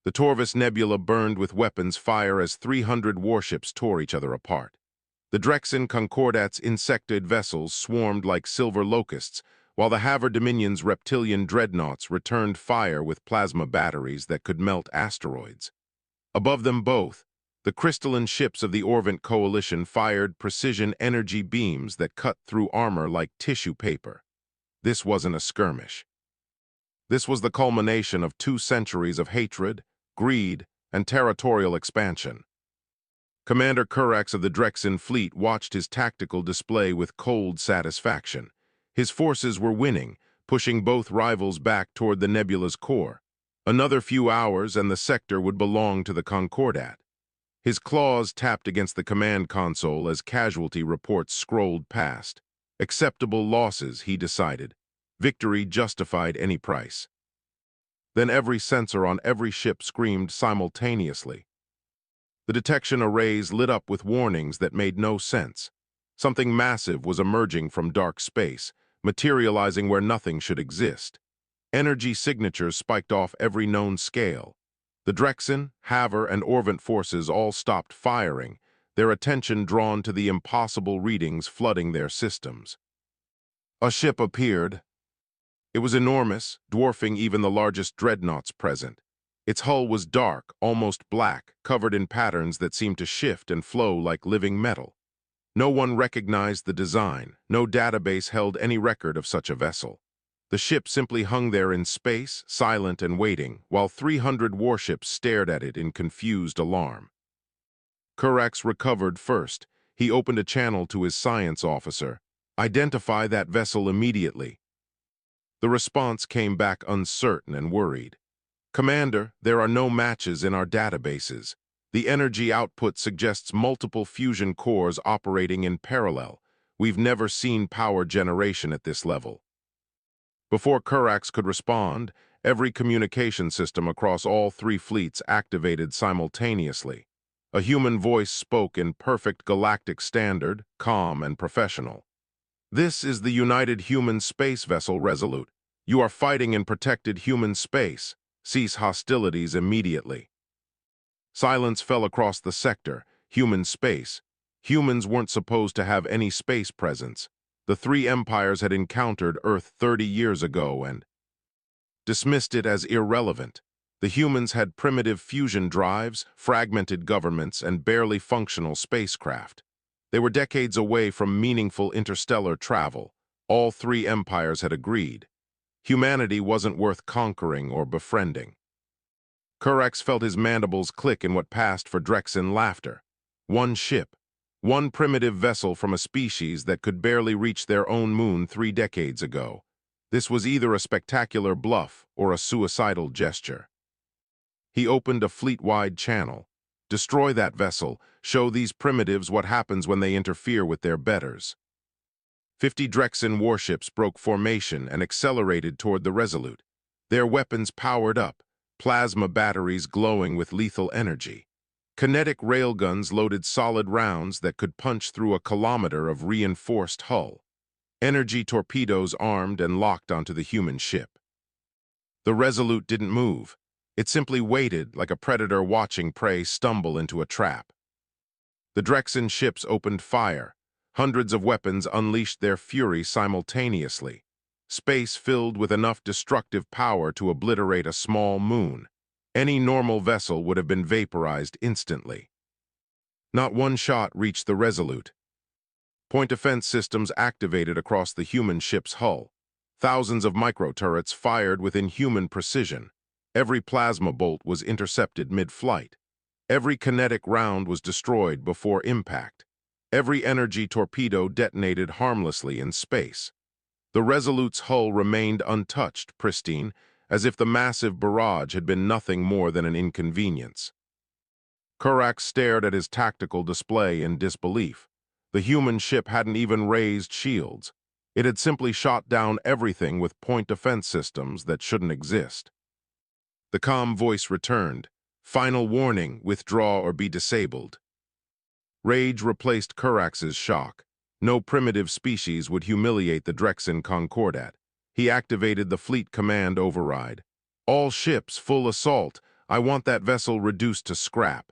The Torvus Nebula burned with weapons fire as 300 warships tore each other apart. The Drexen Concordat's insectoid vessels swarmed like silver locusts, while the Haver Dominion's reptilian dreadnoughts returned fire with plasma batteries that could melt asteroids. Above them both, the crystalline ships of the Orvant Coalition fired precision energy beams that cut through armor like tissue paper. This wasn't a skirmish. This was the culmination of 2 centuries of hatred, greed, and territorial expansion. Commander Kurax of the Drexen fleet watched his tactical display with cold satisfaction. His forces were winning, pushing both rivals back toward the nebula's core. Another few hours and the sector would belong to the Concordat. His claws tapped against the command console as casualty reports scrolled past. Acceptable losses, he decided. Victory justified any price. Then every sensor on every ship screamed simultaneously. The detection arrays lit up with warnings that made no sense. Something massive was emerging from dark space, materializing where nothing should exist. Energy signatures spiked off every known scale. The Drexen, Haver, and Orvant forces all stopped firing, their attention drawn to the impossible readings flooding their systems. A ship appeared. It was enormous, dwarfing even the largest dreadnoughts present. Its hull was dark, almost black, covered in patterns that seemed to shift and flow like living metal. No one recognized the design, no database held any record of such a vessel. The ship simply hung there in space, silent and waiting, while 300 warships stared at it in confused alarm. Kurax recovered first. He opened a channel to his science officer. "Identify that vessel immediately." The response came back uncertain and worried. "Commander, there are no matches in our databases. The energy output suggests multiple fusion cores operating in parallel. We've never seen power generation at this level." Before Kurax could respond, every communication system across all 3 fleets activated simultaneously. A human voice spoke in perfect galactic standard, calm and professional. "This is the United Human Space Vessel Resolute. You are fighting in protected human space. Cease hostilities immediately." Silence fell across the sector, human space. Humans weren't supposed to have any space presence. The 3 empires had encountered Earth 30 years ago and dismissed it as irrelevant. The humans had primitive fusion drives, fragmented governments, and barely functional spacecraft. They were decades away from meaningful interstellar travel. All 3 empires had agreed. Humanity wasn't worth conquering or befriending. Kurax felt his mandibles click in what passed for Drexen laughter. One ship, one primitive vessel from a species that could barely reach their own moon 3 decades ago. This was either a spectacular bluff or a suicidal gesture. He opened a fleet-wide channel. "Destroy that vessel. Show these primitives what happens when they interfere with their betters." 50 Drexen warships broke formation and accelerated toward the Resolute. Their weapons powered up, plasma batteries glowing with lethal energy. Kinetic railguns loaded solid rounds that could punch through a kilometer of reinforced hull. Energy torpedoes armed and locked onto the human ship. The Resolute didn't move. It simply waited like a predator watching prey stumble into a trap. The Drexen ships opened fire. Hundreds of weapons unleashed their fury simultaneously. Space filled with enough destructive power to obliterate a small moon. Any normal vessel would have been vaporized instantly. Not one shot reached the Resolute. Point defense systems activated across the human ship's hull. Thousands of micro-turrets fired with inhuman precision. Every plasma bolt was intercepted mid-flight. Every kinetic round was destroyed before impact. Every energy torpedo detonated harmlessly in space. The Resolute's hull remained untouched, pristine, as if the massive barrage had been nothing more than an inconvenience. Kurax stared at his tactical display in disbelief. The human ship hadn't even raised shields. It had simply shot down everything with point defense systems that shouldn't exist. The calm voice returned. "Final warning, withdraw or be disabled." Rage replaced Kurax's shock. No primitive species would humiliate the Drexen Concordat. He activated the fleet command override. "All ships, full assault. I want that vessel reduced to scrap.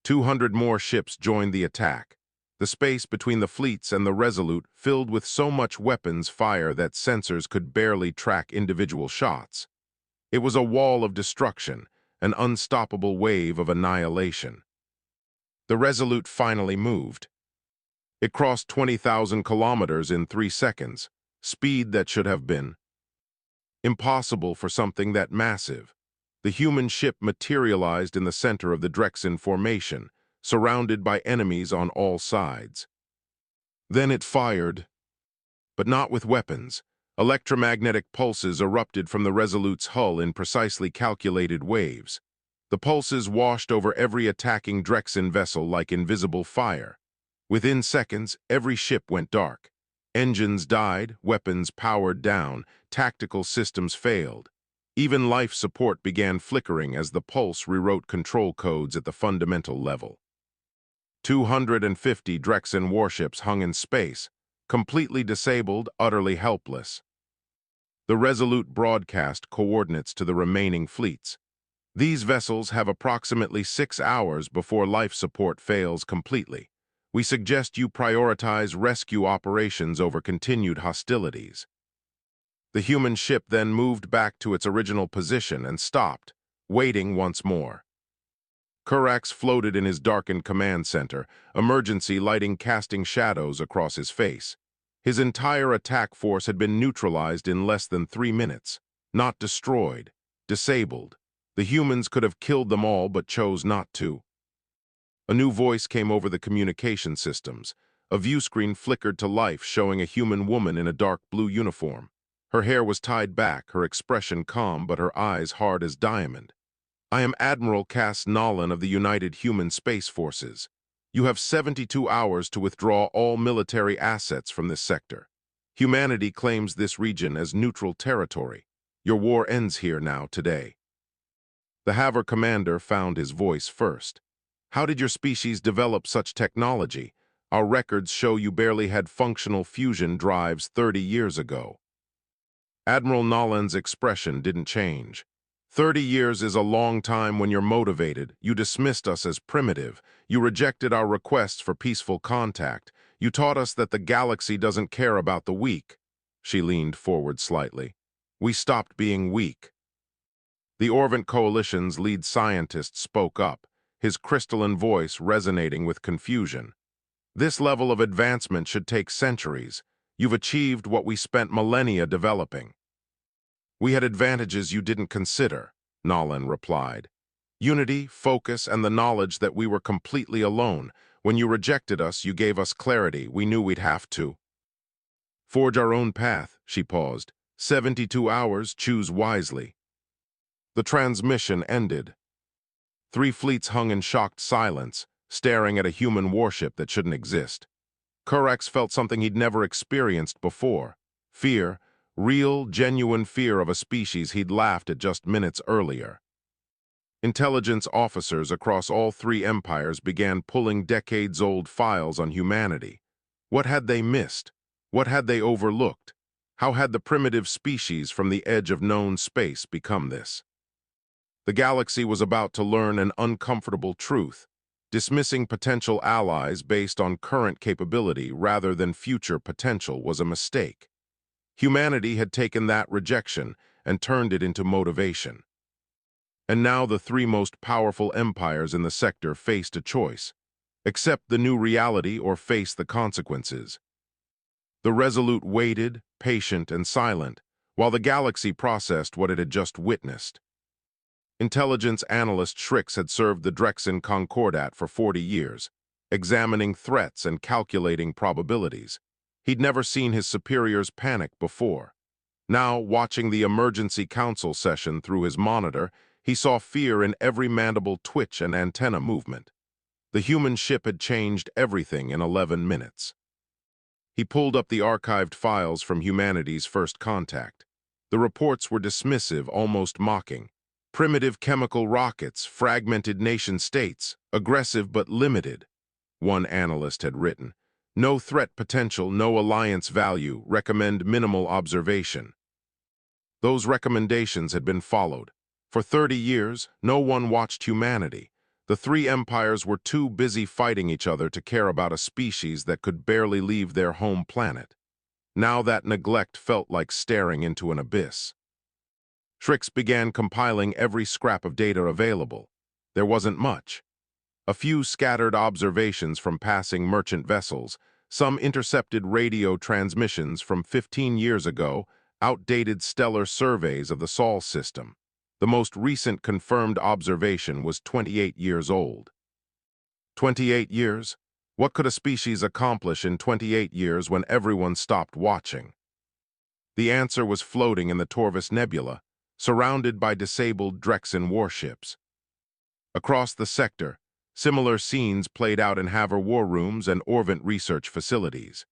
200 more ships joined the attack. The space between the fleets and the Resolute filled with so much weapons fire that sensors could barely track individual shots. It was a wall of destruction, an unstoppable wave of annihilation. The Resolute finally moved. It crossed 20,000 kilometers in 3 seconds, speed that should have been impossible for something that massive. The human ship materialized in the center of the Drexen formation, surrounded by enemies on all sides. Then it fired, but not with weapons. Electromagnetic pulses erupted from the Resolute's hull in precisely calculated waves. The pulses washed over every attacking Drexen vessel like invisible fire. Within seconds, every ship went dark. Engines died, weapons powered down, tactical systems failed. Even life support began flickering as the pulse rewrote control codes at the fundamental level. 250 Drexen warships hung in space, completely disabled, utterly helpless. The Resolute broadcast coordinates to the remaining fleets. These vessels have approximately 6 hours before life support fails completely. We suggest you prioritize rescue operations over continued hostilities. The human ship then moved back to its original position and stopped, waiting once more. Kurax floated in his darkened command center, emergency lighting casting shadows across his face. His entire attack force had been neutralized in less than 3 minutes. Not destroyed, disabled. The humans could have killed them all but chose not to. A new voice came over the communication systems. A view screen flickered to life, showing a human woman in a dark blue uniform. Her hair was tied back, her expression calm, but her eyes hard as diamond. I am Admiral Cass Nolan of the United Human Space Forces. You have 72 hours to withdraw all military assets from this sector. Humanity claims this region as neutral territory. Your war ends here now, today. The Haver commander found his voice first. How did your species develop such technology? Our records show you barely had functional fusion drives 30 years ago. Admiral Nolan's expression didn't change. 30 years is a long time when you're motivated. You dismissed us as primitive. You rejected our requests for peaceful contact. You taught us that the galaxy doesn't care about the weak. She leaned forward slightly. We stopped being weak. The Orvant Coalition's lead scientist spoke up, his crystalline voice resonating with confusion. This level of advancement should take centuries. You've achieved what we spent millennia developing. We had advantages you didn't consider, Nolan replied. Unity, focus, and the knowledge that we were completely alone. When you rejected us, you gave us clarity. We knew we'd have to forge our own path, she paused. 72 hours, choose wisely. The transmission ended. 3 fleets hung in shocked silence, staring at a human warship that shouldn't exist. Kurax felt something he'd never experienced before. Fear, real, genuine fear of a species he'd laughed at just minutes earlier. Intelligence officers across all 3 empires began pulling decades-old files on humanity. What had they missed? What had they overlooked? How had the primitive species from the edge of known space become this? The galaxy was about to learn an uncomfortable truth. Dismissing potential allies based on current capability rather than future potential was a mistake. Humanity had taken that rejection and turned it into motivation. And now the 3 most powerful empires in the sector faced a choice: accept the new reality or face the consequences. The Resolute waited, patient and silent, while the galaxy processed what it had just witnessed. Intelligence analyst Shrix had served the Drexen Concordat for 40 years, examining threats and calculating probabilities. He'd never seen his superiors panic before. Now, watching the emergency council session through his monitor, he saw fear in every mandible twitch and antenna movement. The human ship had changed everything in 11 minutes. He pulled up the archived files from humanity's first contact. The reports were dismissive, almost mocking. Primitive chemical rockets, fragmented nation-states, aggressive but limited. One analyst had written, no threat potential, no alliance value, recommend minimal observation. Those recommendations had been followed. For 30 years, no one watched humanity. The three empires were too busy fighting each other to care about a species that could barely leave their home planet. Now that neglect felt like staring into an abyss. Shrix began compiling every scrap of data available. There wasn't much. A few scattered observations from passing merchant vessels, some intercepted radio transmissions from 15 years ago, outdated stellar surveys of the Sol system. The most recent confirmed observation was 28 years old. 28 years? What could a species accomplish in 28 years when everyone stopped watching? The answer was floating in the Torvus Nebula, surrounded by disabled Drexen warships. Across the sector, similar scenes played out in HFY war rooms and Orvent research facilities.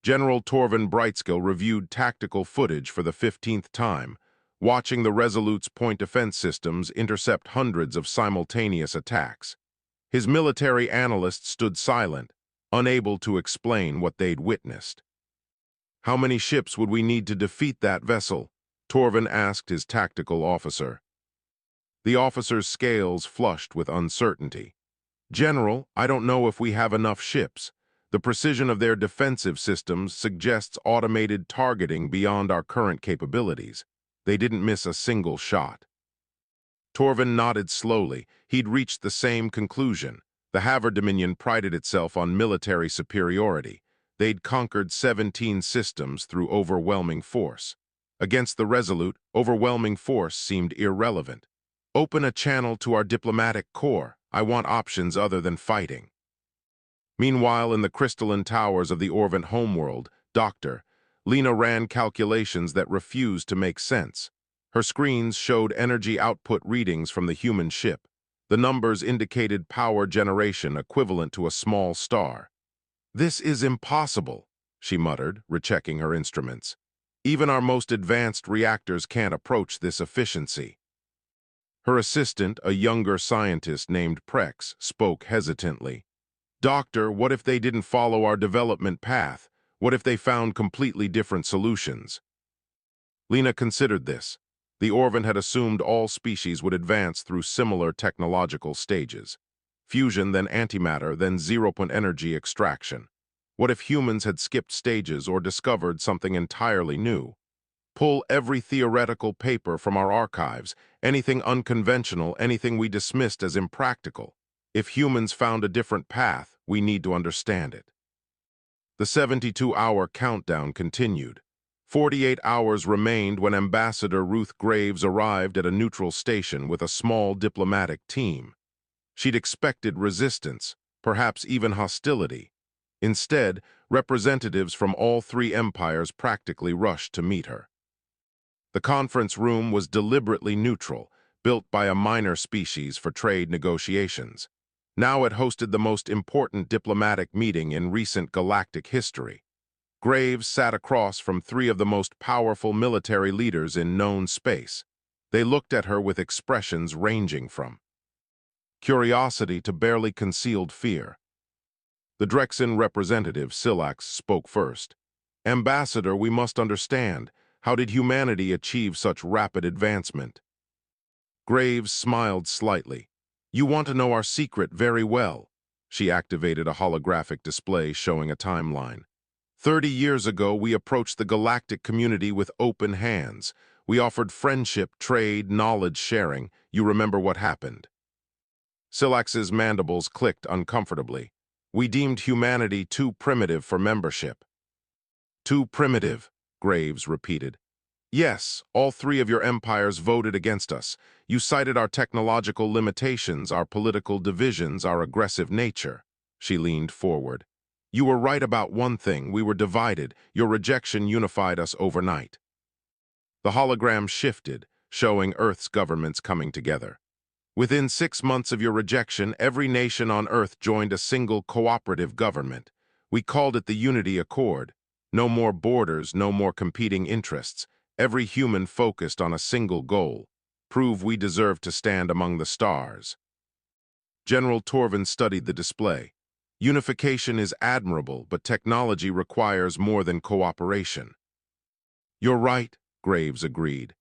General Torvin Brightskill reviewed tactical footage for the 15th time, watching the Resolute's point defense systems intercept hundreds of simultaneous attacks. His military analysts stood silent, unable to explain what they'd witnessed. "How many ships would we need to defeat that vessel?" Torvin asked his tactical officer. The officer's scales flushed with uncertainty. "General, I don't know if we have enough ships. The precision of their defensive systems suggests automated targeting beyond our current capabilities. They didn't miss a single shot." Torvin nodded slowly. He'd reached the same conclusion. The HFY Dominion prided itself on military superiority. They'd conquered 17 systems through overwhelming force. Against the Resolute, overwhelming force seemed irrelevant. "Open a channel to our diplomatic corps. I want options other than fighting." Meanwhile, in the crystalline towers of the Orvent homeworld, Dr. Lena ran calculations that refused to make sense. Her screens showed energy output readings from the human ship. The numbers indicated power generation equivalent to a small star. "This is impossible," she muttered, rechecking her instruments. "Even our most advanced reactors can't approach this efficiency." Her assistant, a younger scientist named Prex, spoke hesitantly. "Doctor, what if they didn't follow our development path? What if they found completely different solutions?" Lena considered this. The Orvent had assumed all species would advance through similar technological stages. Fusion, then antimatter, then zero-point energy extraction. What if humans had skipped stages or discovered something entirely new? Pull every theoretical paper from our archives, anything unconventional, anything we dismissed as impractical. If humans found a different path, we need to understand it. The 72-hour countdown continued. 48 hours remained when Ambassador Ruth Graves arrived at a neutral station with a small diplomatic team. She'd expected resistance, perhaps even hostility. Instead, representatives from all three empires practically rushed to meet her. The conference room was deliberately neutral, built by a minor species for trade negotiations. Now it hosted the most important diplomatic meeting in recent galactic history. Graves sat across from three of the most powerful military leaders in known space. They looked at her with expressions ranging from curiosity to barely concealed fear. The Drexen representative, Silax, spoke first. "Ambassador, we must understand. How did humanity achieve such rapid advancement?" Graves smiled slightly. "You want to know our secret very well." She activated a holographic display showing a timeline. 30 years ago, we approached the galactic community with open hands. We offered friendship, trade, knowledge sharing. You remember what happened. Silax's mandibles clicked uncomfortably. "We deemed humanity too primitive for membership." "Too primitive," Graves repeated. "Yes, all three of your empires voted against us. You cited our technological limitations, our political divisions, our aggressive nature." She leaned forward. "You were right about one thing. We were divided. Your rejection unified us overnight." The hologram shifted, showing Earth's governments coming together. "Within 6 months of your rejection, every nation on Earth joined a single cooperative government. We called it the Unity Accord. No more borders, no more competing interests. Every human focused on a single goal: prove we deserve to stand among the stars." General Torvin studied the display. "Unification is admirable, but technology requires more than cooperation." "You're right," Graves agreed.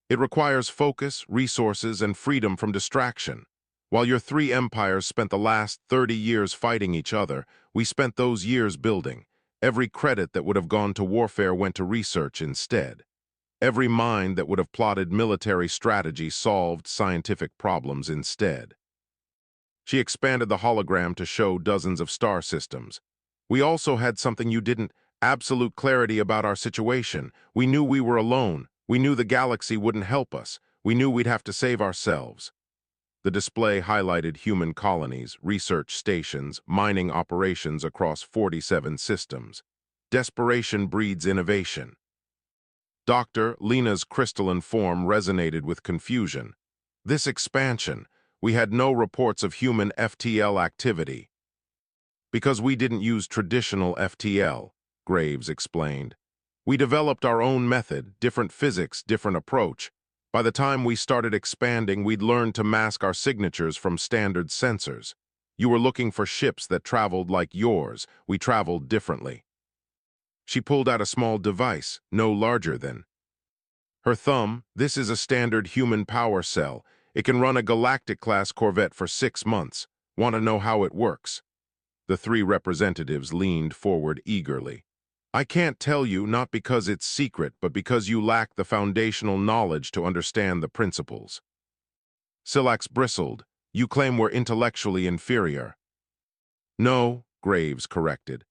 It requires focus, resources, and freedom from distraction. While your three empires spent the last 30 years fighting each other, we spent those years building. Every credit that would have gone to warfare went to research instead. Every mind that would have plotted military strategy solved scientific problems instead. She expanded the hologram to show dozens of star systems. We also had something you didn't, absolute clarity about our situation. We knew we were alone. We knew the galaxy wouldn't help us. We knew we'd have to save ourselves. The display highlighted human colonies, research stations, mining operations across 47 systems. Desperation breeds innovation. Dr. Lena's crystalline form resonated with confusion. This expansion, we had no reports of human FTL activity. Because we didn't use traditional FTL, Graves explained. We developed our own method, different physics, different approach. By the time we started expanding, we'd learned to mask our signatures from standard sensors. You were looking for ships that traveled like yours. We traveled differently. She pulled out a small device, no larger than her thumb. This is a standard human power cell. It can run a Galactic-class Corvette for 6 months. Want to know how it works? The three representatives leaned forward eagerly. I can't tell you, not because it's secret, but because you lack the foundational knowledge to understand the principles. Silax bristled. You claim we're intellectually inferior. No, Graves corrected.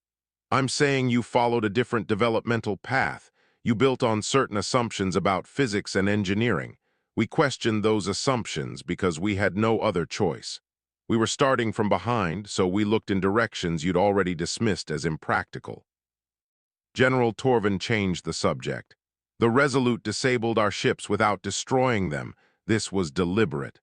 I'm saying you followed a different developmental path. You built on certain assumptions about physics and engineering. We questioned those assumptions because we had no other choice. We were starting from behind, so we looked in directions you'd already dismissed as impractical. General Torvin changed the subject. The Resolute disabled our ships without destroying them. This was deliberate.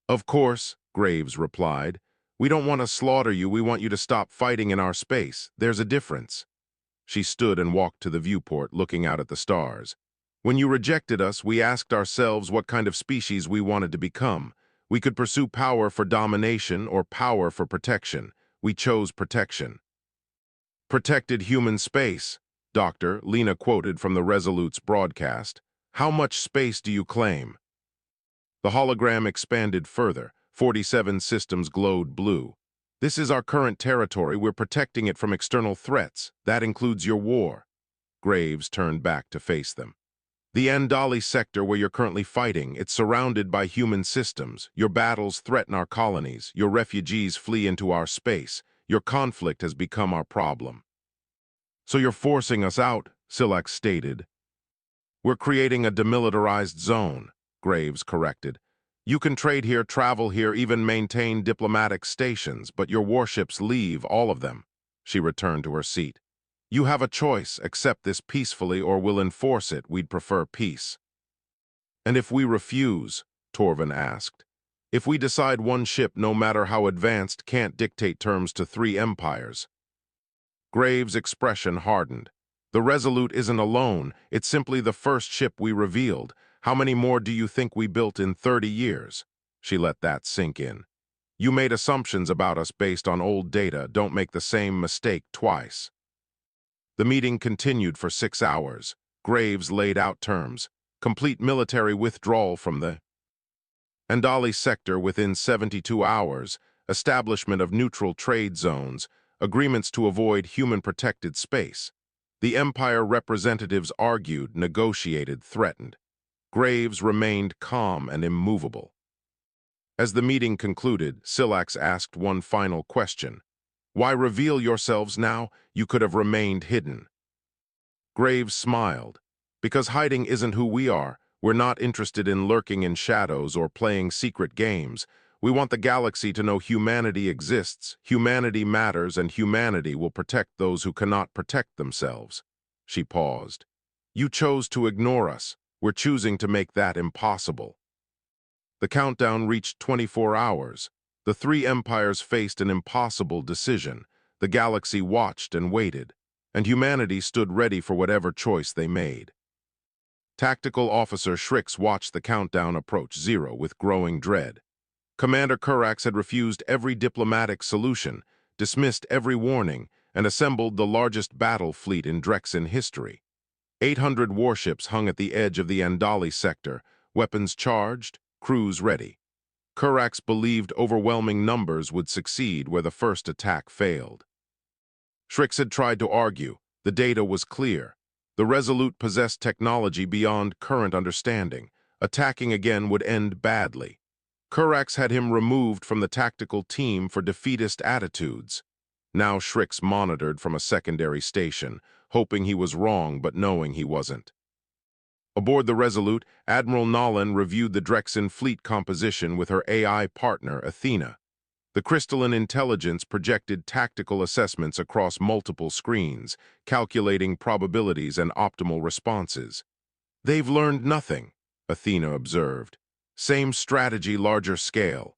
Of course, Graves replied. We don't want to slaughter you, we want you to stop fighting in our space. There's a difference. She stood and walked to the viewport, looking out at the stars. When you rejected us, we asked ourselves what kind of species we wanted to become. We could pursue power for domination or power for protection. We chose protection. Protected human space, Dr. Lena quoted from the Resolute's broadcast. How much space do you claim? The hologram expanded further. 47 systems glowed blue. This is our current territory. We're protecting it from external threats. That includes your war. Graves turned back to face them. The Andali sector where you're currently fighting, it's surrounded by human systems. Your battles threaten our colonies. Your refugees flee into our space. Your conflict has become our problem. So you're forcing us out, Silax stated. We're creating a demilitarized zone, Graves corrected. You can trade here, travel here, even maintain diplomatic stations, but your warships leave, all of them. She returned to her seat. You have a choice, accept this peacefully or we'll enforce it. We'd prefer peace. And if we refuse, Torvin asked, if we decide one ship, no matter how advanced, can't dictate terms to 3 empires? Graves' expression hardened. The Resolute isn't alone, it's simply the first ship we revealed. How many more do you think we built in 30 years? She let that sink in. You made assumptions about us based on old data. Don't make the same mistake twice. The meeting continued for 6 hours. Graves laid out terms. Complete military withdrawal from the Andali sector within 72 hours, establishment of neutral trade zones, agreements to avoid human-protected space. The Empire representatives argued, negotiated, threatened. Graves remained calm and immovable. As the meeting concluded, Silax asked one final question. Why reveal yourselves now? You could have remained hidden. Graves smiled. Because hiding isn't who we are. We're not interested in lurking in shadows or playing secret games. We want the galaxy to know humanity exists, humanity matters, and humanity will protect those who cannot protect themselves. She paused. You chose to ignore us. We're choosing to make that impossible. The countdown reached 24 hours. The 3 empires faced an impossible decision. The galaxy watched and waited, and humanity stood ready for whatever choice they made. Tactical Officer Shrix watched the countdown approach 0 with growing dread. Commander Kurax had refused every diplomatic solution, dismissed every warning, and assembled the largest battle fleet in Drexen history. 800 warships hung at the edge of the Andali sector, weapons charged, crews ready. Kurax believed overwhelming numbers would succeed where the first attack failed. Shrix had tried to argue. The data was clear. The Resolute possessed technology beyond current understanding. Attacking again would end badly. Kurax had him removed from the tactical team for defeatist attitudes. Now Shrix monitored from a secondary station, hoping he was wrong but knowing he wasn't. Aboard the Resolute, Admiral Nolan reviewed the Drexen fleet composition with her AI partner, Athena. The crystalline intelligence projected tactical assessments across multiple screens, calculating probabilities and optimal responses. "They've learned nothing," Athena observed. "Same strategy, larger scale."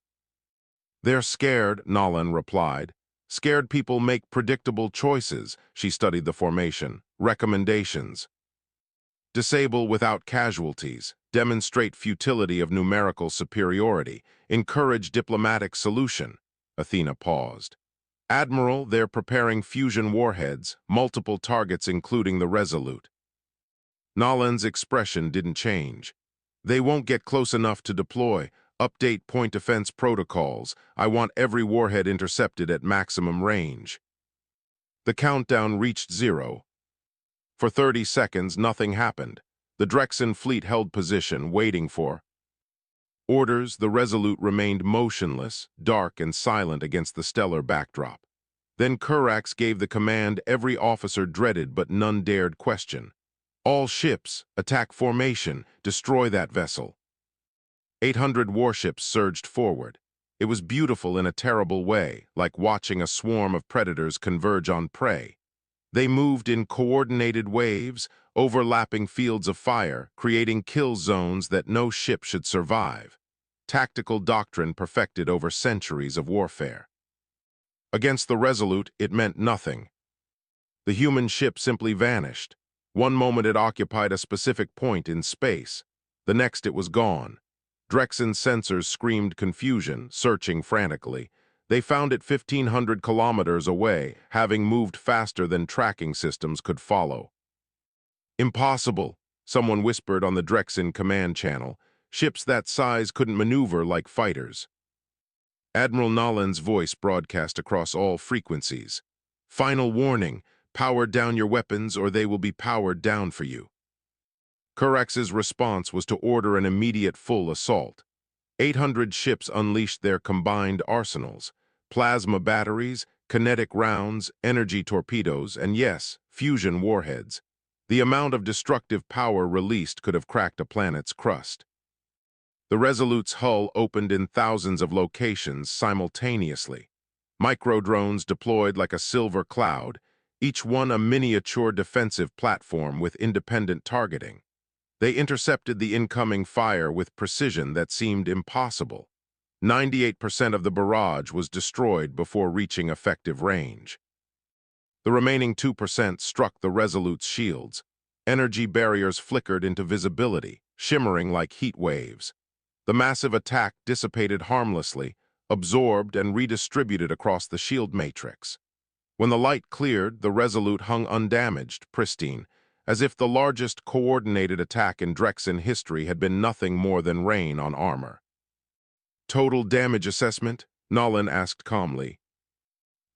"They're scared," Nolan replied. "Scared people make predictable choices." She studied the formation. Recommendations: disable without casualties, demonstrate futility of numerical superiority, encourage diplomatic solution. Athena paused. "Admiral, they're preparing fusion warheads, multiple targets including the Resolute." Nolan's expression didn't change. "They won't get close enough to deploy. Update point defense protocols. I want every warhead intercepted at maximum range." The countdown reached 0. For 30 seconds, nothing happened. The Drexen fleet held position, waiting for orders. The Resolute remained motionless, dark and silent against the stellar backdrop. Then Kurax gave the command every officer dreaded but none dared question. "All ships, attack formation, destroy that vessel." 800 warships surged forward. It was beautiful in a terrible way, like watching a swarm of predators converge on prey. They moved in coordinated waves, overlapping fields of fire, creating kill zones that no ship should survive. Tactical doctrine perfected over centuries of warfare. Against the Resolute, it meant nothing. The human ship simply vanished. One moment it occupied a specific point in space. The next it was gone. Drexen's sensors screamed confusion, searching frantically. They found it 1,500 kilometers away, having moved faster than tracking systems could follow. "Impossible," someone whispered on the Drexen command channel. "Ships that size couldn't maneuver like fighters." Admiral Nolan's voice broadcast across all frequencies. "Final warning, power down your weapons or they will be powered down for you." Kurax's response was to order an immediate full assault. 800 ships unleashed their combined arsenals: plasma batteries, kinetic rounds, energy torpedoes, and yes, fusion warheads. The amount of destructive power released could have cracked a planet's crust. The Resolute's hull opened in thousands of locations simultaneously. Microdrones deployed like a silver cloud, each one a miniature defensive platform with independent targeting. They intercepted the incoming fire with precision that seemed impossible. 98% of the barrage was destroyed before reaching effective range. The remaining 2% struck the Resolute's shields. Energy barriers flickered into visibility, shimmering like heat waves. The massive attack dissipated harmlessly, absorbed and redistributed across the shield matrix. When the light cleared, the Resolute hung undamaged, pristine, as if the largest coordinated attack in Drexen history had been nothing more than rain on armor. "Total damage assessment?" Nolan asked calmly.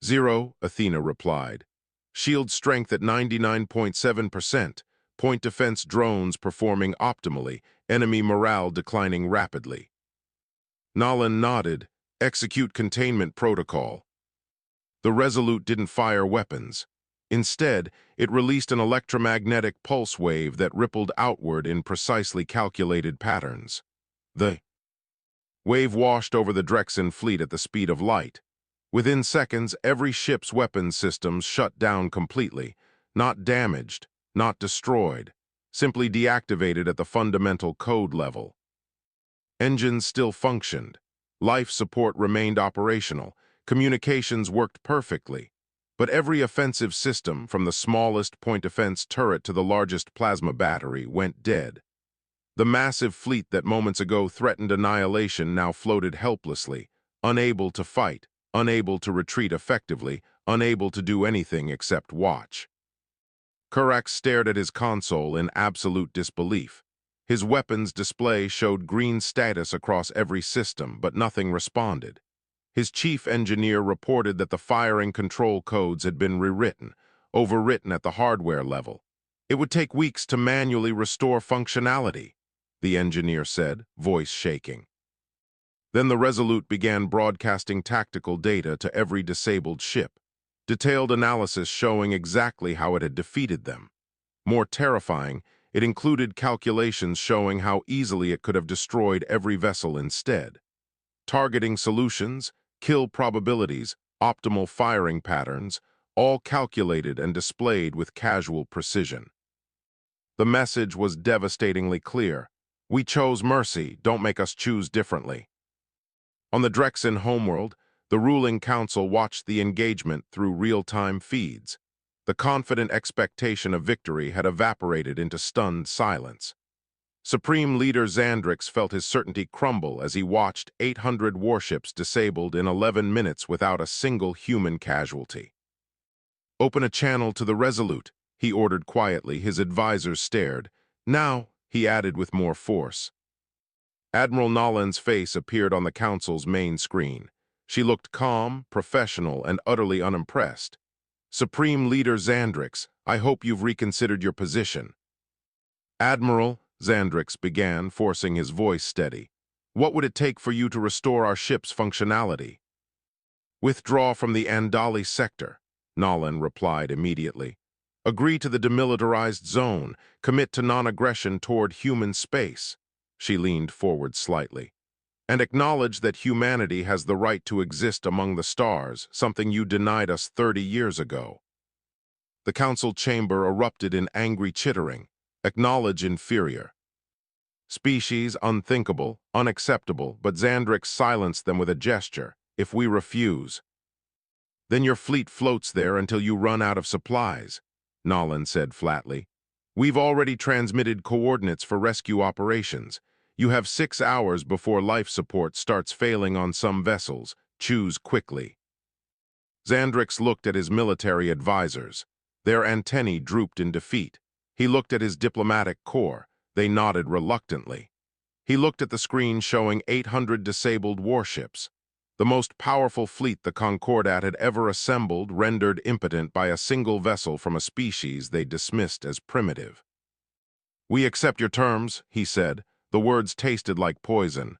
0, Athena replied. "Shield strength at 99.7%, point defense drones performing optimally, enemy morale declining rapidly." Nolan nodded. "Execute containment protocol." The Resolute didn't fire weapons. Instead, it released an electromagnetic pulse wave that rippled outward in precisely calculated patterns. The wave washed over the Drexen fleet at the speed of light. Within seconds, every ship's weapons systems shut down completely, not damaged, not destroyed, simply deactivated at the fundamental code level. Engines still functioned. Life support remained operational. Communications worked perfectly. But every offensive system, from the smallest point defense turret to the largest plasma battery, went dead. The massive fleet that moments ago threatened annihilation now floated helplessly, unable to fight, unable to retreat effectively, unable to do anything except watch. Kurax stared at his console in absolute disbelief. His weapons display showed green status across every system, but nothing responded. His chief engineer reported that the firing control codes had been rewritten, overwritten at the hardware level. It would take weeks to manually restore functionality, the engineer said, voice shaking. Then the Resolute began broadcasting tactical data to every disabled ship, detailed analysis showing exactly how it had defeated them. More terrifying, it included calculations showing how easily it could have destroyed every vessel instead. Targeting solutions, kill probabilities, optimal firing patterns, all calculated and displayed with casual precision. The message was devastatingly clear. We chose mercy, don't make us choose differently. On the Drexen homeworld, the ruling council watched the engagement through real-time feeds. The confident expectation of victory had evaporated into stunned silence. Supreme Leader Xandrix felt his certainty crumble as he watched 800 warships disabled in 11 minutes without a single human casualty. "Open a channel to the Resolute," he ordered quietly. His advisors stared. "Now," he added with more force. Admiral Nolan's face appeared on the council's main screen. She looked calm, professional, and utterly unimpressed. "Supreme Leader Xandrix, I hope you've reconsidered your position." "Admiral," Xandrix began, forcing his voice steady, "what would it take for you to restore our ship's functionality?" "Withdraw from the Andali sector," Nolan replied immediately. "Agree to the demilitarized zone, commit to non-aggression toward human space." She leaned forward slightly. "And acknowledge that humanity has the right to exist among the stars, something you denied us 30 years ago." The council chamber erupted in angry chittering. "Acknowledge inferior." "Species unthinkable, unacceptable," but Xandrix silenced them with a gesture. "If we refuse, then your fleet floats there until you run out of supplies," Nolan said flatly. "We've already transmitted coordinates for rescue operations. You have 6 hours before life support starts failing on some vessels. Choose quickly." Xandrix looked at his military advisors. Their antennae drooped in defeat. He looked at his diplomatic corps. They nodded reluctantly. He looked at the screen showing 800 disabled warships. The most powerful fleet the Concordat had ever assembled, rendered impotent by a single vessel from a species they dismissed as primitive. "We accept your terms," he said. The words tasted like poison.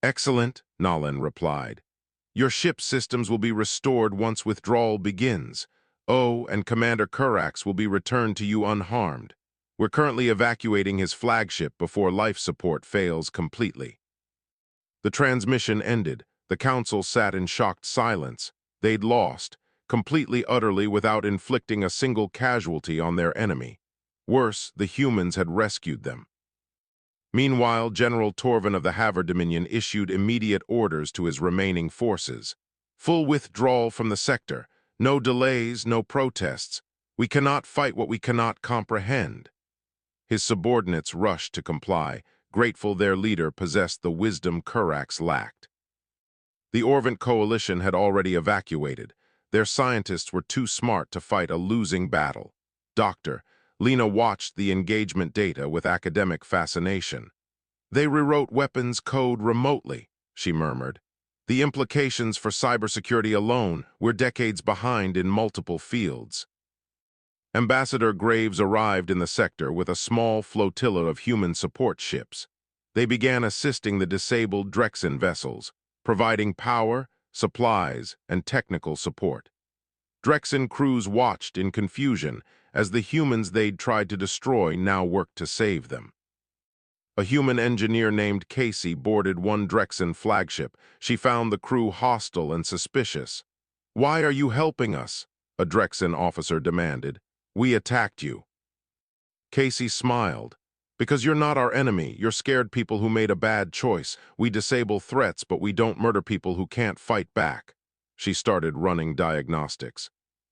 "Excellent," Nolan replied. "Your ship's systems will be restored once withdrawal begins. And Commander Kurax will be returned to you unharmed. We're currently evacuating his flagship before life support fails completely." The transmission ended. The council sat in shocked silence. They'd lost, completely, utterly, without inflicting a single casualty on their enemy. Worse, the humans had rescued them. Meanwhile, General Torvin of the Haver Dominion issued immediate orders to his remaining forces. "Full withdrawal from the sector. No delays, no protests. We cannot fight what we cannot comprehend." His subordinates rushed to comply, grateful their leader possessed the wisdom Kurax lacked. The Orvant coalition had already evacuated. Their scientists were too smart to fight a losing battle. "Doctor," Lena watched the engagement data with academic fascination. "They rewrote weapons code remotely," she murmured. "The implications for cybersecurity alone, we're decades behind in multiple fields." Ambassador Graves arrived in the sector with a small flotilla of human support ships. They began assisting the disabled Drexen vessels, providing power, supplies, and technical support. Drexen crews watched in confusion as the humans they'd tried to destroy now worked to save them. A human engineer named Casey boarded one Drexen flagship. She found the crew hostile and suspicious. "Why are you helping us?" a Drexen officer demanded. "We attacked you." Casey smiled. "Because you're not our enemy. You're scared people who made a bad choice. We disable threats, but we don't murder people who can't fight back." She started running diagnostics.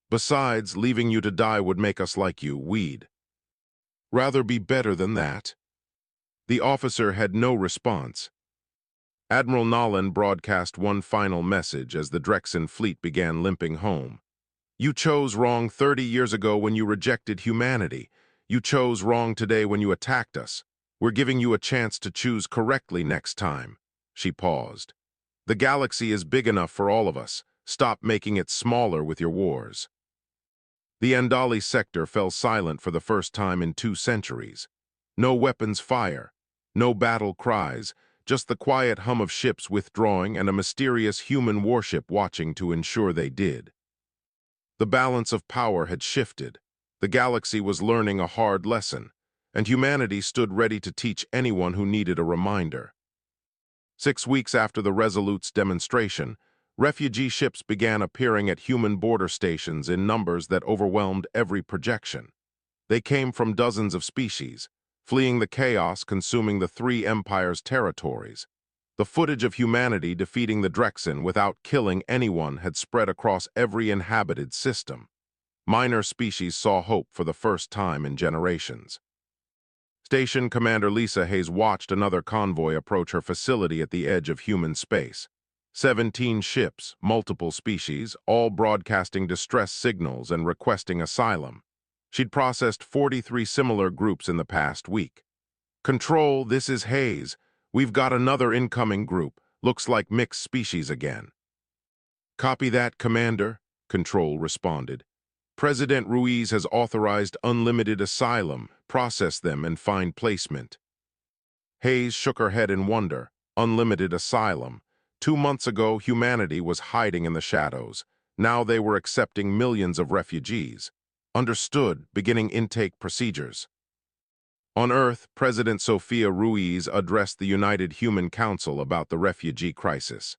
"Besides, leaving you to die would make us like you. We'd rather be better than that." The officer had no response. Admiral Nolan broadcast one final message as the Drexen fleet began limping home. You chose wrong 30 years ago when you rejected humanity. You chose wrong today when you attacked us. We're giving you a chance to choose correctly next time." She paused. "The galaxy is big enough for all of us. Stop making it smaller with your wars." The Andali sector fell silent for the first time in 2 centuries. No weapons fire, no battle cries, just the quiet hum of ships withdrawing and a mysterious human warship watching to ensure they did. The balance of power had shifted. The galaxy was learning a hard lesson, and humanity stood ready to teach anyone who needed a reminder. 6 weeks after the Resolute's demonstration, refugee ships began appearing at human border stations in numbers that overwhelmed every projection. They came from dozens of species, fleeing the chaos consuming the three empires' territories. The footage of humanity defeating the Drexen without killing anyone had spread across every inhabited system. Minor species saw hope for the first time in generations. Station Commander Lisa Hayes watched another convoy approach her facility at the edge of human space. 17 ships, multiple species, all broadcasting distress signals and requesting asylum. She'd processed 43 similar groups in the past week. "Control, this is Hayes. We've got another incoming group. Looks like mixed species again." "Copy that, Commander," Control responded. "President Ruiz has authorized unlimited asylum. Process them and find placement." Hayes shook her head in wonder. Unlimited asylum. 2 months ago, humanity was hiding in the shadows. Now they were accepting millions of refugees. Understood, beginning intake procedures. On Earth, President Sofia Ruiz addressed the United Human Council about the refugee crisis.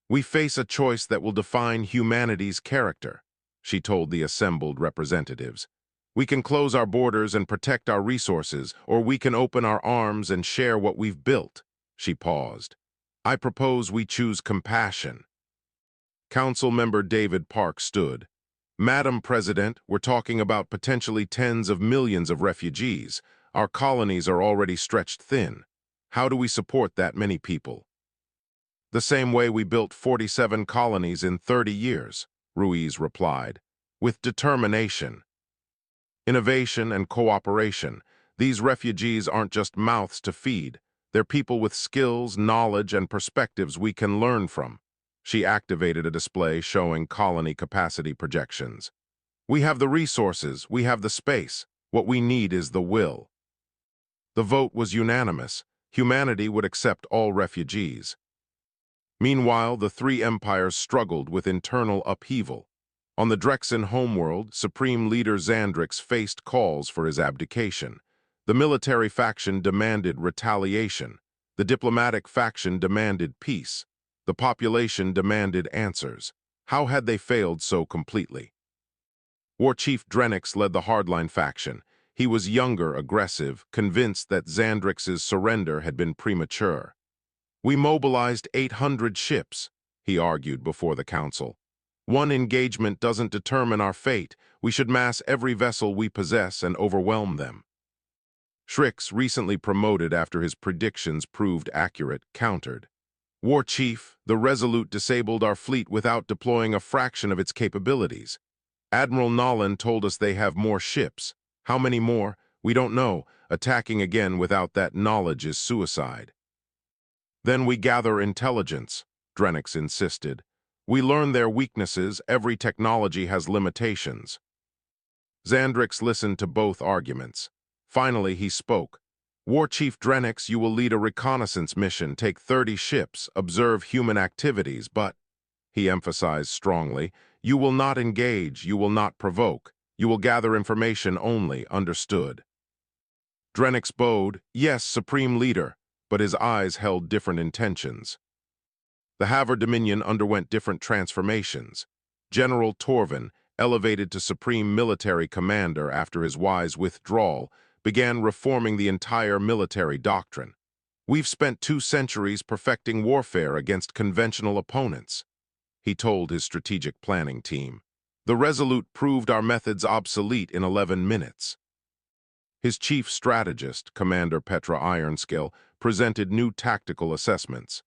"We face a choice that will define humanity's character," she told the assembled representatives. "We can close our borders and protect our resources, or we can open our arms and share what we've built." She paused. "I propose we choose compassion." Council member David Park stood. "Madam President, we're talking about potentially tens of millions of refugees. Our colonies are already stretched thin. How do we support that many people?" "The same way we built 47 colonies in 30 years, Ruiz replied. "With determination. Innovation and cooperation. These refugees aren't just mouths to feed. They're people with skills, knowledge, and perspectives we can learn from." She activated a display showing colony capacity projections. "We have the resources, we have the space. What we need is the will." The vote was unanimous. Humanity would accept all refugees. Meanwhile, the three empires struggled with internal upheaval. On the Drexen homeworld, Supreme Leader Xandrix faced calls for his abdication. The military faction demanded retaliation. The diplomatic faction demanded peace. The population demanded answers. How had they failed so completely? War Chief Drenix led the hardline faction. He was younger, aggressive, convinced that Xandrix's surrender had been premature. "We mobilized 800 ships," he argued before the council. "One engagement doesn't determine our fate. We should mass every vessel we possess and overwhelm them." Shrix, recently promoted after his predictions proved accurate, countered. "War Chief, the Resolute disabled our fleet without deploying a fraction of its capabilities. Admiral Nolan told us they have more ships. How many more? We don't know. Attacking again without that knowledge is suicide." "Then we gather intelligence," Drenix insisted. "We learn their weaknesses. Every technology has limitations." Xandrix listened to both arguments. Finally, he spoke. "War Chief Drenix, you will lead a reconnaissance mission, take 30 ships, observe human activities, but," he emphasized strongly, "you will not engage, you will not provoke. You will gather information only, understood?" Drenix bowed. "Yes, Supreme Leader," but his eyes held different intentions. The Haver Dominion underwent different transformations. General Torvin, elevated to Supreme Military Commander after his wise withdrawal, began reforming the entire military doctrine. "We've spent 2 centuries perfecting warfare against conventional opponents," he told his strategic planning team. "The Resolute proved our methods obsolete in 11 minutes. His chief strategist, Commander Petra Ironskill, presented new tactical assessments.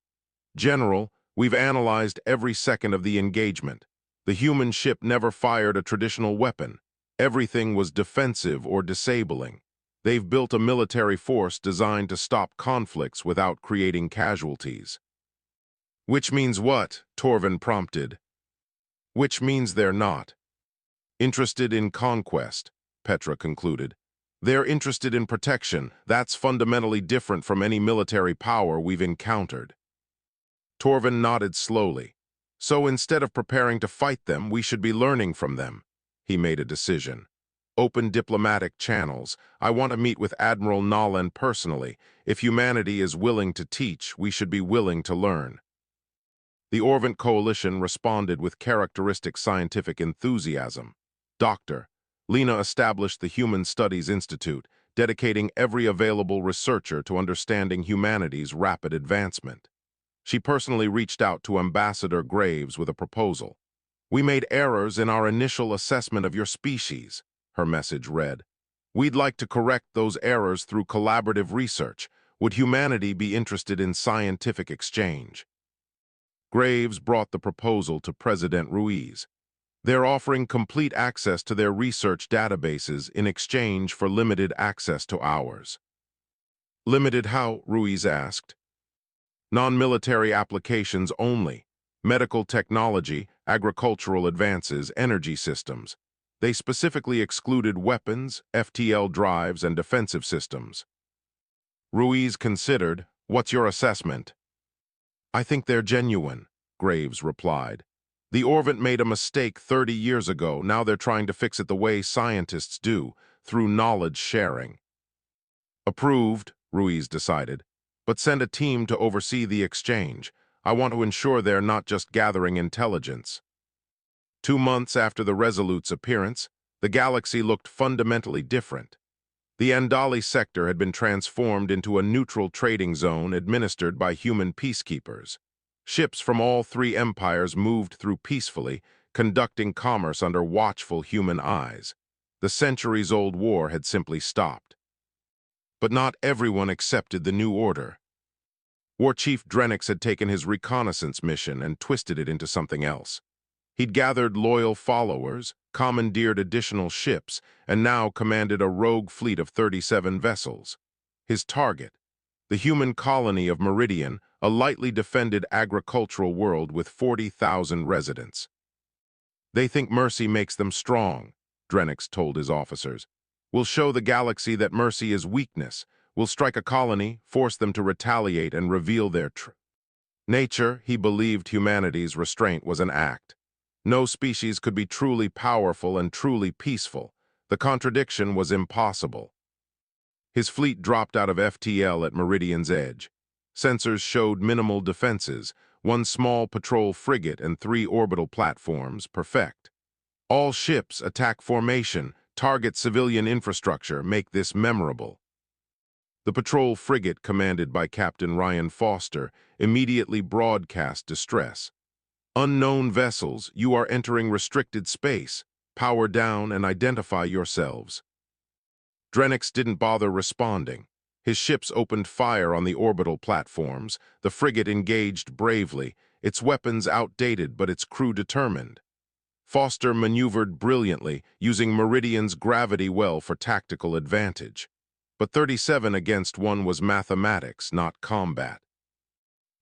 "General, we've analyzed every second of the engagement. The human ship never fired a traditional weapon. Everything was defensive or disabling. They've built a military force designed to stop conflicts without creating casualties. Which means what? Torvin prompted. Which means they're not interested in conquest, Petra concluded. They're interested in protection. That's fundamentally different from any military power we've encountered. Torvin nodded slowly. So instead of preparing to fight them, we should be learning from them. He made a decision. Open diplomatic channels. I want to meet with Admiral Nolan personally. If humanity is willing to teach, we should be willing to learn. The Orvant Coalition responded with characteristic scientific enthusiasm. Dr. Lena established the Human Studies Institute, dedicating every available researcher to understanding humanity's rapid advancement. She personally reached out to Ambassador Graves with a proposal. We made errors in our initial assessment of your species, her message read. We'd like to correct those errors through collaborative research. Would humanity be interested in scientific exchange? Graves brought the proposal to President Ruiz. They're offering complete access to their research databases in exchange for limited access to ours. Limited how? Ruiz asked. Non-military applications only. Medical technology, agricultural advances, energy systems. They specifically excluded weapons, FTL drives, and defensive systems. Ruiz considered, "What's your assessment?" "I think they're genuine," Graves replied. "The Orvant made a mistake 30 years ago. Now they're trying to fix it the way scientists do, through knowledge sharing." Approved, Ruiz decided. But send a team to oversee the exchange. I want to ensure they're not just gathering intelligence. 2 months after the Resolute's appearance, the galaxy looked fundamentally different. The Andali sector had been transformed into a neutral trading zone administered by human peacekeepers. Ships from all 3 empires moved through peacefully, conducting commerce under watchful human eyes. The centuries-old war had simply stopped. But not everyone accepted the new order. War Chief Drenix had taken his reconnaissance mission and twisted it into something else. He'd gathered loyal followers, commandeered additional ships, and now commanded a rogue fleet of 37 vessels. His target, the human colony of Meridian, a lightly defended agricultural world with 40,000 residents. They think mercy makes them strong, Drenix told his officers. We'll show the galaxy that mercy is weakness. We'll strike a colony, force them to retaliate, and reveal their nature. He believed humanity's restraint was an act. No species could be truly powerful and truly peaceful. The contradiction was impossible. His fleet dropped out of FTL at Meridian's edge. Sensors showed minimal defenses, 1 small patrol frigate and 3 orbital platforms, perfect. All ships, attack formation, target civilian infrastructure, make this memorable. The patrol frigate, commanded by Captain Ryan Foster, immediately broadcast distress. Unknown vessels, you are entering restricted space. Power down and identify yourselves. Drenix didn't bother responding. His ships opened fire on the orbital platforms. The frigate engaged bravely, its weapons outdated but its crew determined. Foster maneuvered brilliantly, using Meridian's gravity well for tactical advantage. But 37 against 1 was mathematics, not combat.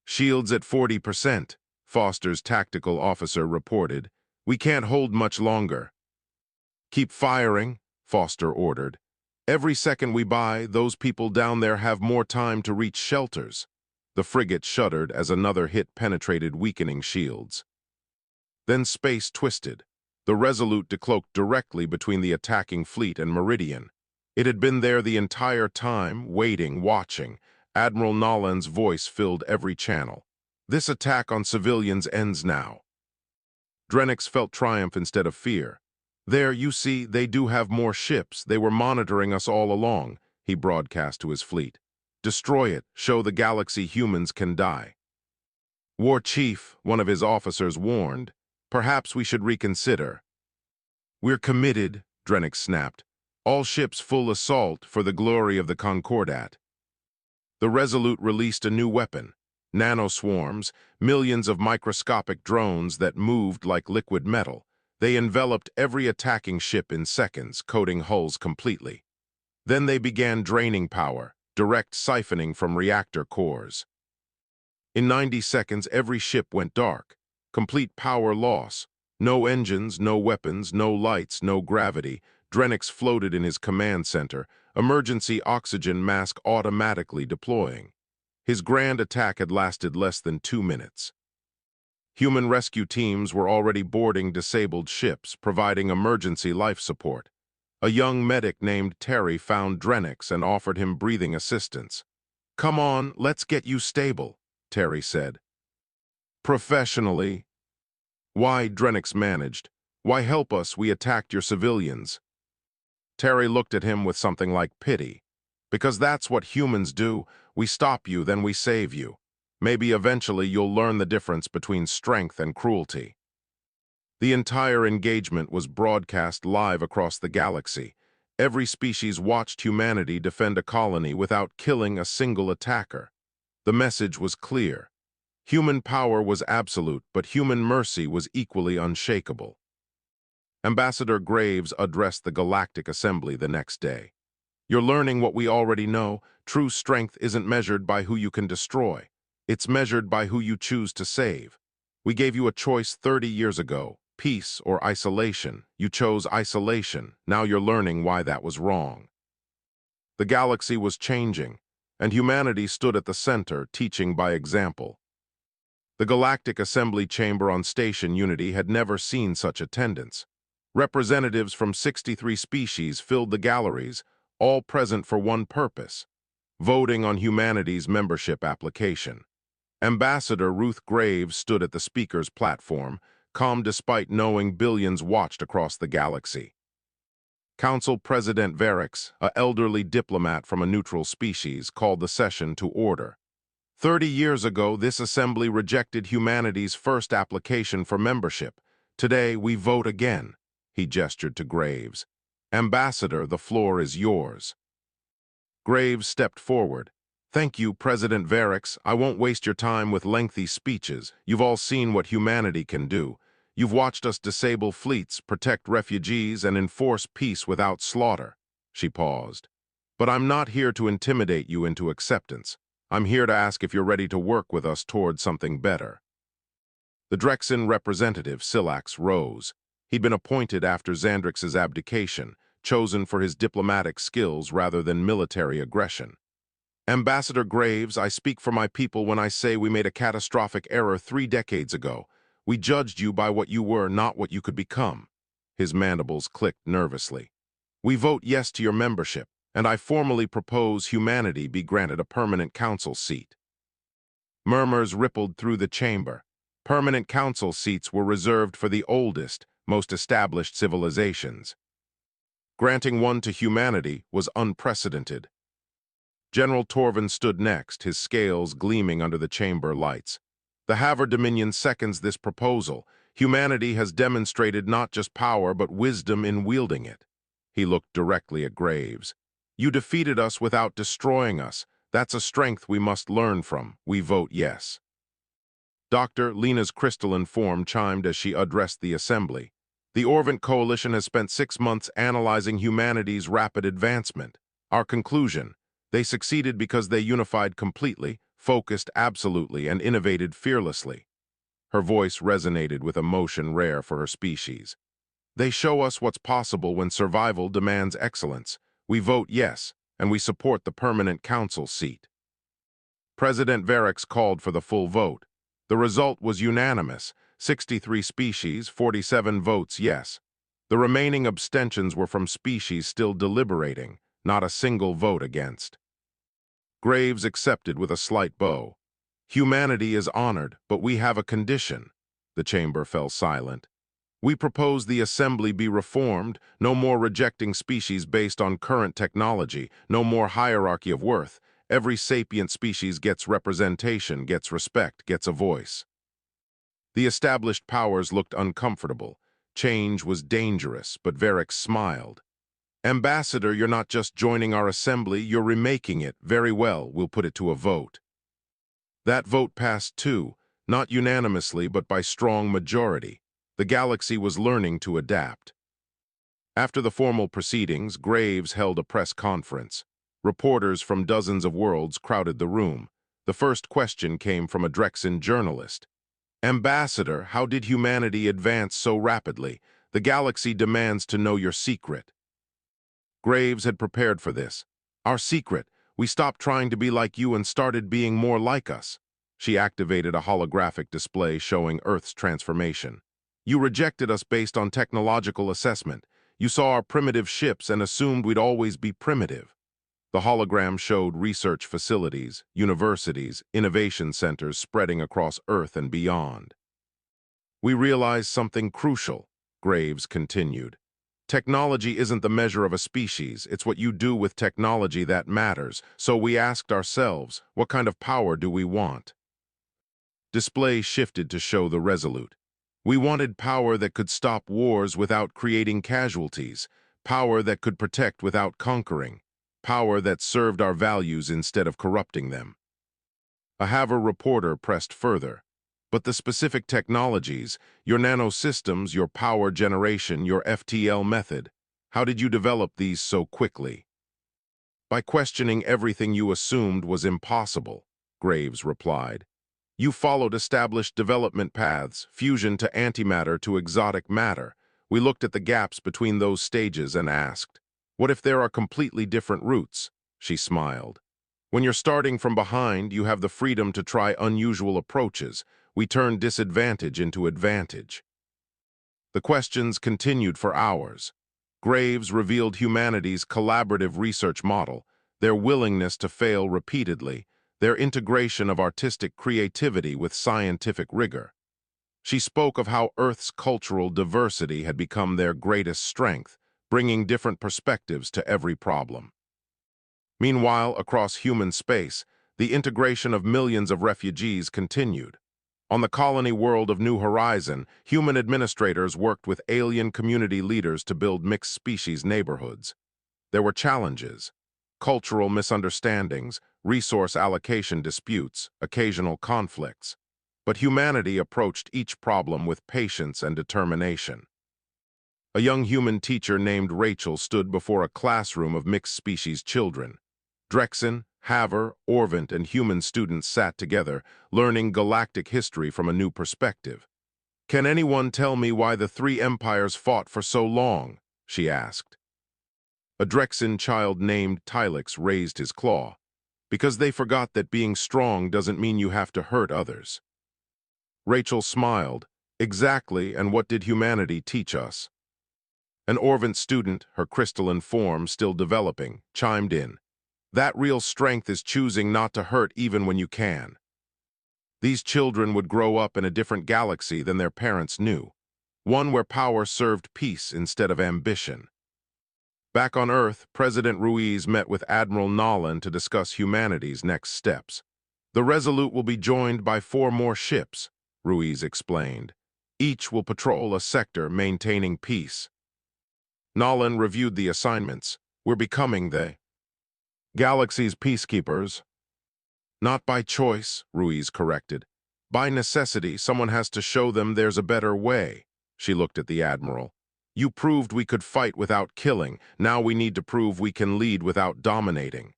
Shields at 40%, Foster's tactical officer reported. We can't hold much longer. Keep firing, Foster ordered. Every second we buy, those people down there have more time to reach shelters. The frigate shuddered as another hit penetrated weakening shields. Then space twisted. The Resolute decloaked directly between the attacking fleet and Meridian. It had been there the entire time, waiting, watching. Admiral Nolan's voice filled every channel. This attack on civilians ends now. Drenix felt triumph instead of fear. There, you see, they do have more ships. They were monitoring us all along, he broadcast to his fleet. Destroy it. Show the galaxy humans can die. War Chief, one of his officers, warned. Perhaps we should reconsider. We're committed, Drenix snapped. All ships full assault for the glory of the Concordat. The Resolute released a new weapon. Nanoswarms, millions of microscopic drones that moved like liquid metal. They enveloped every attacking ship in seconds, coating hulls completely. Then they began draining power, direct siphoning from reactor cores. In 90 seconds, every ship went dark. Complete power loss. No engines, no weapons, no lights, no gravity. Drenix floated in his command center, emergency oxygen mask automatically deploying. His grand attack had lasted less than 2 minutes. Human rescue teams were already boarding disabled ships, providing emergency life support. A young medic named Terry found Drenix and offered him breathing assistance. "Come on, let's get you stable," Terry said. "Professionally." "Why?" Drenix managed. "Why help us? We attacked your civilians." Terry looked at him with something like pity. "Because that's what humans do. We stop you, then we save you. Maybe eventually you'll learn the difference between strength and cruelty." The entire engagement was broadcast live across the galaxy. Every species watched humanity defend a colony without killing a single attacker. The message was clear. Human power was absolute, but human mercy was equally unshakable. Ambassador Graves addressed the Galactic Assembly the next day. "You're learning what we already know. True strength isn't measured by who you can destroy. It's measured by who you choose to save. We gave you a choice 30 years ago, peace or isolation. You chose isolation. Now you're learning why that was wrong." The galaxy was changing, and humanity stood at the center, teaching by example. The Galactic Assembly Chamber on Station Unity had never seen such attendance. Representatives from 63 species filled the galleries, all present for one purpose: voting on humanity's membership application. Ambassador Ruth Graves stood at the speaker's platform, calm despite knowing billions watched across the galaxy. Council President Verix, an elderly diplomat from a neutral species, called the session to order. 30 years ago, this assembly rejected humanity's first application for membership. Today, we vote again. He gestured to Graves. "Ambassador, the floor is yours." Graves stepped forward. "Thank you, President Verix. I won't waste your time with lengthy speeches. You've all seen what humanity can do. You've watched us disable fleets, protect refugees, and enforce peace without slaughter." She paused. "But I'm not here to intimidate you into acceptance. I'm here to ask if you're ready to work with us toward something better." The Drexen representative, Silax, rose. He'd been appointed after Xandrix's abdication, chosen for his diplomatic skills rather than military aggression. "Ambassador Graves, I speak for my people when I say we made a catastrophic error 3 decades ago. We judged you by what you were, not what you could become." His mandibles clicked nervously. "We vote yes to your membership, and I formally propose humanity be granted a permanent council seat." Murmurs rippled through the chamber. Permanent council seats were reserved for the oldest, most established civilizations. Granting one to humanity was unprecedented. General Torvin stood next, his scales gleaming under the chamber lights. "The Haver Dominion seconds this proposal. Humanity has demonstrated not just power but wisdom in wielding it." He looked directly at Graves. "You defeated us without destroying us. That's a strength we must learn from. We vote yes." Dr. Lena's crystalline form chimed as she addressed the assembly. "The Orvant Coalition has spent 6 months analyzing humanity's rapid advancement. Our conclusion: they succeeded because they unified completely, focused absolutely, and innovated fearlessly." Her voice resonated with emotion rare for her species. "They show us what's possible when survival demands excellence. We vote yes, and we support the permanent council seat." President Verix called for the full vote. The result was unanimous: 63 species, 47 votes yes. The remaining abstentions were from species still deliberating, not a single vote against. Graves accepted with a slight bow. "Humanity is honored, but we have a condition." The chamber fell silent. "We propose the assembly be reformed, no more rejecting species based on current technology, no more hierarchy of worth. Every sapient species gets representation, gets respect, gets a voice." The established powers looked uncomfortable. Change was dangerous, but Verix smiled. "Ambassador, you're not just joining our assembly, you're remaking it. Very well, we'll put it to a vote." That vote passed too, not unanimously but by strong majority. The galaxy was learning to adapt. After the formal proceedings, Graves held a press conference. Reporters from dozens of worlds crowded the room. The first question came from a Drexen journalist. Ambassador, how did humanity advance so rapidly? The galaxy demands to know your secret. Graves had prepared for this. Our secret. We stopped trying to be like you and started being more like us. She activated a holographic display showing Earth's transformation. You rejected us based on technological assessment. You saw our primitive ships and assumed we'd always be primitive. The hologram showed research facilities, universities, innovation centers spreading across Earth and beyond. We realized something crucial, Graves continued. Technology isn't the measure of a species, it's what you do with technology that matters. So we asked ourselves, what kind of power do we want? Display shifted to show the Resolute. We wanted power that could stop wars without creating casualties, power that could protect without conquering, power that served our values instead of corrupting them. A Haver reporter pressed further. But the specific technologies, your nanosystems, your power generation, your FTL method, how did you develop these so quickly? By questioning everything you assumed was impossible, Graves replied. You followed established development paths, fusion to antimatter to exotic matter. We looked at the gaps between those stages and asked, what if there are completely different routes? She smiled. When you're starting from behind, you have the freedom to try unusual approaches. We turned disadvantage into advantage. The questions continued for hours. Graves revealed humanity's collaborative research model, their willingness to fail repeatedly, their integration of artistic creativity with scientific rigor. She spoke of how Earth's cultural diversity had become their greatest strength, bringing different perspectives to every problem. Meanwhile, across human space, the integration of millions of refugees continued. On the colony world of New Horizon, human administrators worked with alien community leaders to build mixed-species neighborhoods. There were challenges, cultural misunderstandings, resource allocation disputes, occasional conflicts. But humanity approached each problem with patience and determination. A young human teacher named Rachel stood before a classroom of mixed-species children. Drexen, Haver, Orvant, and human students sat together, learning galactic history from a new perspective. Can anyone tell me why the three empires fought for so long? She asked. A Drexen child named Tylix raised his claw. Because they forgot that being strong doesn't mean you have to hurt others. Rachel smiled. Exactly, and what did humanity teach us? An Orvant student, her crystalline form still developing, chimed in. That real strength is choosing not to hurt even when you can. These children would grow up in a different galaxy than their parents knew, one where power served peace instead of ambition. Back on Earth, President Ruiz met with Admiral Nolan to discuss humanity's next steps. The Resolute will be joined by 4 more ships, Ruiz explained. Each will patrol a sector maintaining peace. Nolan reviewed the assignments. We're becoming the galaxy's peacekeepers. Not by choice, Ruiz corrected. By necessity, someone has to show them there's a better way. She looked at the Admiral. You proved we could fight without killing. Now we need to prove we can lead without dominating.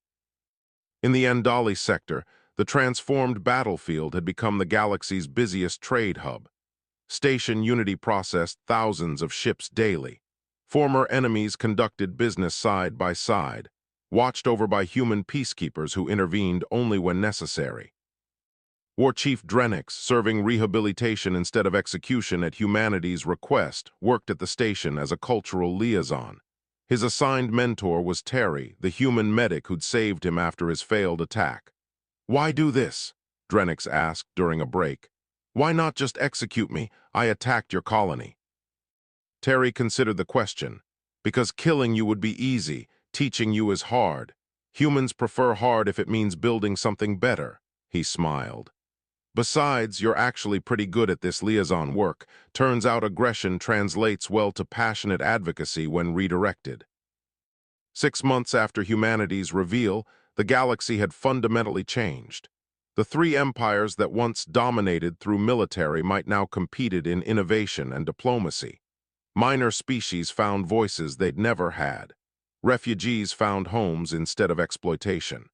In the Andali sector, the transformed battlefield had become the galaxy's busiest trade hub. Station Unity processed thousands of ships daily. Former enemies conducted business side by side, watched over by human peacekeepers who intervened only when necessary. War Chief Drenix, serving rehabilitation instead of execution at humanity's request, worked at the station as a cultural liaison. His assigned mentor was Terry, the human medic who'd saved him after his failed attack. Why do this? Drenix asked during a break. Why not just execute me? I attacked your colony. Terry considered the question. Because killing you would be easy, teaching you is hard. Humans prefer hard if it means building something better, he smiled. Besides, you're actually pretty good at this liaison work. Turns out aggression translates well to passionate advocacy when redirected. 6 months after humanity's reveal, the galaxy had fundamentally changed. The three empires that once dominated through military might now competed in innovation and diplomacy. Minor species found voices they'd never had. Refugees found homes instead of exploitation.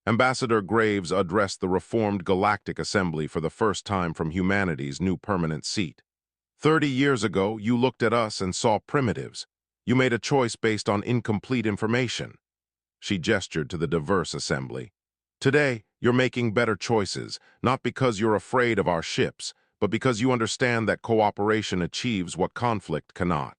Ambassador Graves addressed the reformed Galactic Assembly for the first time from humanity's new permanent seat. 30 years ago, you looked at us and saw primitives. You made a choice based on incomplete information. She gestured to the diverse assembly. Today, you're making better choices, not because you're afraid of our ships, but because you understand that cooperation achieves what conflict cannot.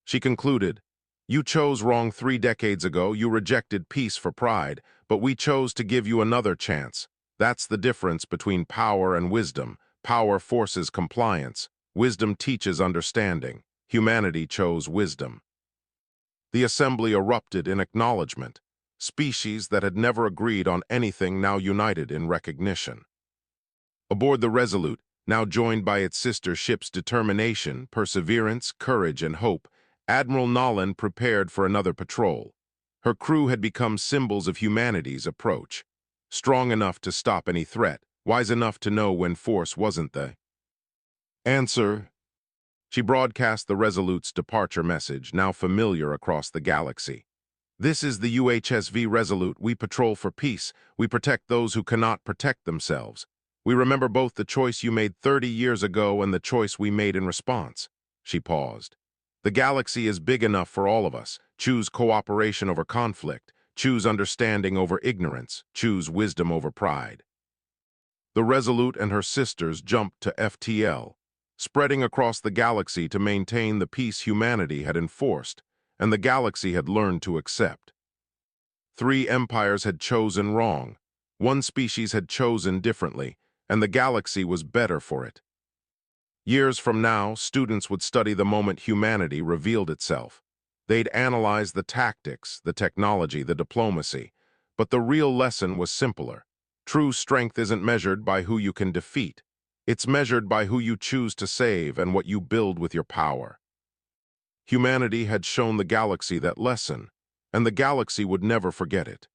She concluded, "You chose wrong 3 decades ago. You rejected peace for pride, but we chose to give you another chance. That's the difference between power and wisdom. Power forces compliance. Wisdom teaches understanding. Humanity chose wisdom." The assembly erupted in acknowledgement. Species that had never agreed on anything now united in recognition. Aboard the Resolute, now joined by its sister ships Determination, Perseverance, Courage, and Hope, Admiral Nolan prepared for another patrol. Her crew had become symbols of humanity's approach. Strong enough to stop any threat, wise enough to know when force wasn't the answer. She broadcast the Resolute's departure message, now familiar across the galaxy. "This is the UHSV Resolute. We patrol for peace. We protect those who cannot protect themselves. We remember both the choice you made 30 years ago and the choice we made in response." She paused. "The galaxy is big enough for all of us. Choose cooperation over conflict. Choose understanding over ignorance. Choose wisdom over pride." The Resolute and her sisters jumped to FTL, spreading across the galaxy to maintain the peace humanity had enforced and the galaxy had learned to accept. 3 empires had chosen wrong. 1 species had chosen differently, and the galaxy was better for it. Years from now, students would study the moment humanity revealed itself. They'd analyze the tactics, the technology, the diplomacy. But the real lesson was simpler. True strength isn't measured by who you can defeat. It's measured by who you choose to save and what you build with your power. Humanity had shown the galaxy that lesson, and the galaxy would never forget it.